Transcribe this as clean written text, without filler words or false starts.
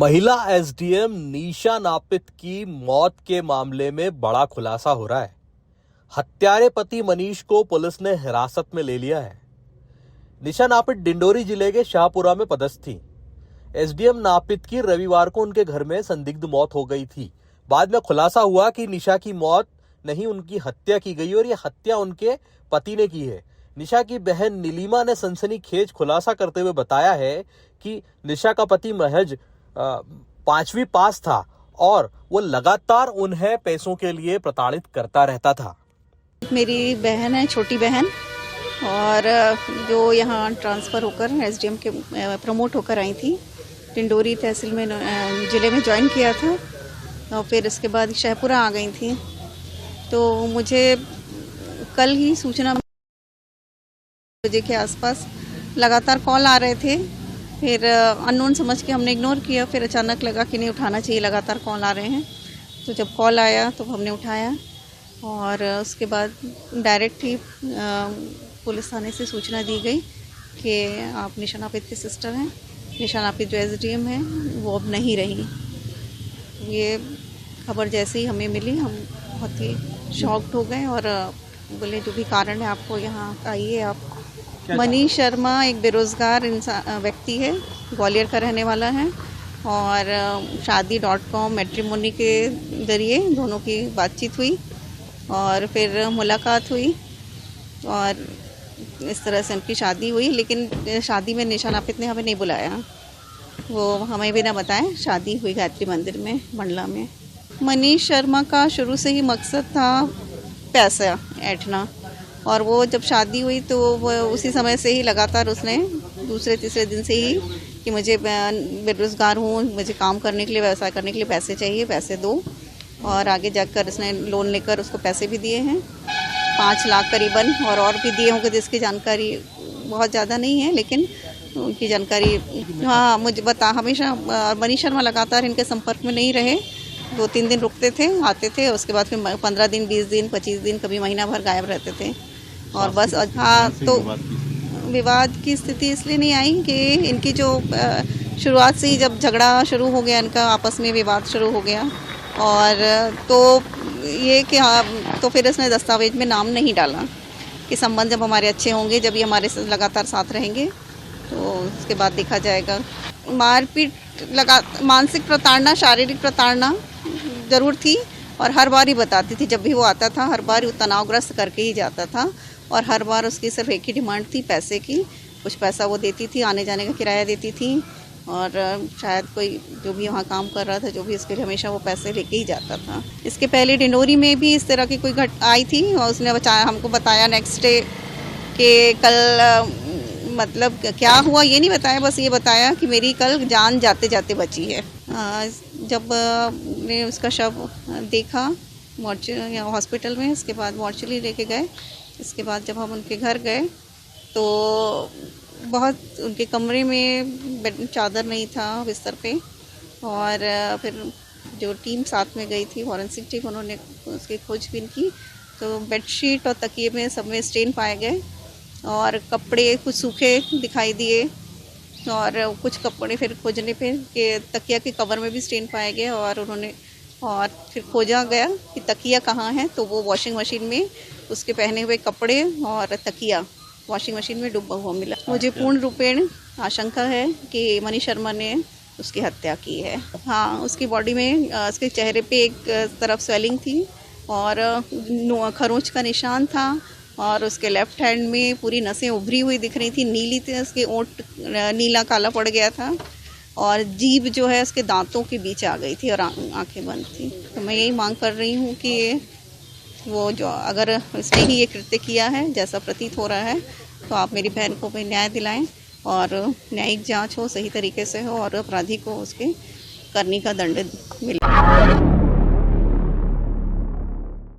महिला एसडीएम निशा नापित की मौत के मामले में बड़ा खुलासा हो रहा है। हत्यारे पति मनीष को पुलिस ने हिरासत में ले लिया है। निशा नापित डिंडोरी जिले के शाहपुरा में पदस्थ थी। एसडीएम नापित की रविवार को उनके घर में संदिग्ध मौत हो गई थी। बाद में खुलासा हुआ कि निशा की मौत नहीं, उनकी हत्या की गई और यह हत्या उनके पति ने की है। निशा की बहन नीलिमा ने सनसनीखेज खुलासा करते हुए बताया है कि निशा का पति महज 5वीं पास था और वो लगातार उन्हें पैसों के लिए प्रताड़ित करता रहता था। मेरी बहन है, छोटी बहन, और जो यहाँ ट्रांसफ़र होकर एसडीएम के प्रमोट होकर आई थी। डिंडोरी तहसील में ज़िले में ज्वाइन किया था और फिर इसके बाद शाहपुरा आ गई थी। तो मुझे कल ही सूचना बजे के आसपास लगातार कॉल आ रहे थे। फिर अननोन समझ के हमने इग्नोर किया। फिर अचानक लगा कि नहीं, उठाना चाहिए, लगातार कॉल आ रहे हैं। तो जब कॉल आया तो हमने उठाया और उसके बाद डायरेक्ट ही पुलिस थाने से सूचना दी गई कि आप निशा नापित की सिस्टर हैं। निशा नापित जो एसडीएम है वो अब नहीं रही। ये खबर जैसे ही हमें मिली हम बहुत ही शॉक्ड हो गए और बोले जो भी कारण है आपको यहाँ आइए। आप मनीष शर्मा एक बेरोज़गार व्यक्ति है, ग्वालियर का रहने वाला है और शादी.com मैट्रिमोनी के ज़रिए दोनों की बातचीत हुई और फिर मुलाकात हुई और इस तरह से उनकी शादी हुई। लेकिन शादी में निशा नापित ने हमें नहीं बुलाया, वो हमें भी ना बताएं। शादी हुई गायत्री मंदिर में, मंडला में। मनीष शर्मा का शुरू से ही मकसद था पैसा ऐंठना, और वो जब शादी हुई तो वो उसी समय से ही लगातार उसने दूसरे तीसरे दिन से ही कि मुझे बेरोज़गार हूँ, मुझे काम करने के लिए, व्यवसाय करने के लिए पैसे चाहिए, पैसे दो। और आगे जाकर उसने लोन लेकर उसको पैसे भी दिए हैं 5 लाख करीबन, और भी दिए होंगे जिसकी जानकारी बहुत ज़्यादा नहीं है, लेकिन उनकी जानकारी हाँ मुझे हमेशा। मनीष शर्मा लगातार इनके संपर्क में नहीं रहे। 2-3 दिन रुकते थे, आते थे, उसके बाद फिर 15 दिन, 20 दिन, 25 दिन, कभी महीना भर गायब रहते थे। और बस हाँ, तो विवाद की स्थिति इसलिए नहीं आई कि इनकी जो शुरुआत से ही जब झगड़ा शुरू हो गया, इनका आपस में विवाद शुरू हो गया, और तो ये कि हाँ, तो फिर इसने दस्तावेज में नाम नहीं डाला कि संबंध जब हमारे अच्छे होंगे, जब ये हमारे लगातार साथ रहेंगे तो उसके बाद देखा जाएगा। मारपीट, मानसिक प्रताड़ना, शारीरिक प्रताड़ना ज़रूर थी और हर बार ही बताती थी। जब भी वो आता था हर बार वो तनावग्रस्त करके ही जाता था और हर बार उसकी सिर्फ एक ही डिमांड थी, पैसे की। कुछ पैसा वो देती थी, आने जाने का किराया देती थी, और शायद कोई जो भी वहाँ काम कर रहा था, जो भी उसके लिए, हमेशा वो पैसे लेके ही जाता था। इसके पहले डिंडोरी में भी इस तरह की कोई आई थी और उसने हमको बताया नेक्स्ट डे कि कल मतलब क्या हुआ ये नहीं बताया, बस ये बताया कि मेरी कल जान जाते जाते बची है। जब ने उसका शव देखा हॉस्पिटल में, इसके बाद मॉर्चरी लेके गए। इसके बाद जब हम उनके घर गए तो बहुत उनके कमरे में बेड चादर नहीं था बिस्तर पे, और फिर जो टीम साथ में गई थी, फॉरेंसिक टीम, उन्होंने उसकी खोजबीन की तो बेडशीट और तकिए में सब में स्टेन पाए गए और कपड़े कुछ सूखे दिखाई दिए, और कुछ कपड़े फिर खोजने पे कि तकिया के कवर में भी स्टेन पाए गए, और फिर खोजा गया कि तकिया कहाँ है, तो वो वॉशिंग मशीन में उसके पहने हुए कपड़े और तकिया वॉशिंग मशीन में डूबा हुआ मिला। मुझे पूर्ण रूपेण आशंका है कि मनीष शर्मा ने उसकी हत्या की है। हाँ, उसकी बॉडी में, उसके चेहरे पे एक तरफ स्वेलिंग थी और खरोंच का निशान था, और उसके लेफ्ट हैंड में पूरी नसें उभरी हुई दिख रही थी, नीली थी, उसके ओंठ नीला काला पड़ गया था, और जीभ जो है उसके दांतों के बीच आ गई थी और आंखें बंद थी। तो मैं यही मांग कर रही हूँ कि वो जो, अगर इसने ही ये कृत्य किया है जैसा प्रतीत हो रहा है, तो आप मेरी बहन को भी न्याय दिलाएं और न्यायिक जांच हो, सही तरीके से हो, और अपराधी को उसके करने का दंड मिले।